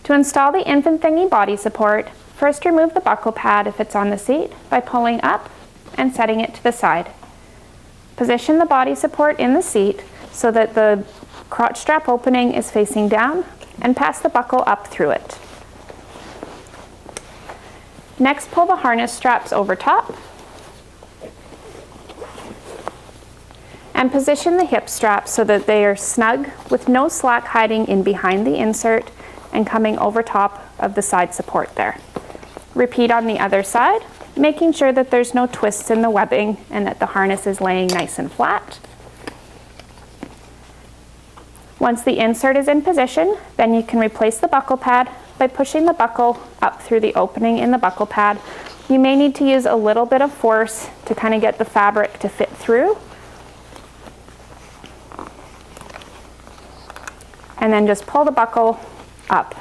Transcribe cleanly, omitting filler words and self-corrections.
To install the infant thingy body support, first remove the buckle pad if it's on the seat by pulling up and setting it to the side. Position the body support in the seat so that the crotch strap opening is facing down and pass the buckle up through it. Next, pull the harness straps over top and position the hip straps so that they are snug with no slack hiding in behind the insert and coming over top of the side support there. Repeat on the other side, making sure that there's no twists in the webbing and that the harness is laying nice and flat. Once the insert is in position, then you can replace the buckle pad by pushing the buckle up through the opening in the buckle pad. You may need to use a little bit of force to kind of get the fabric to fit through. And then just pull the buckle up.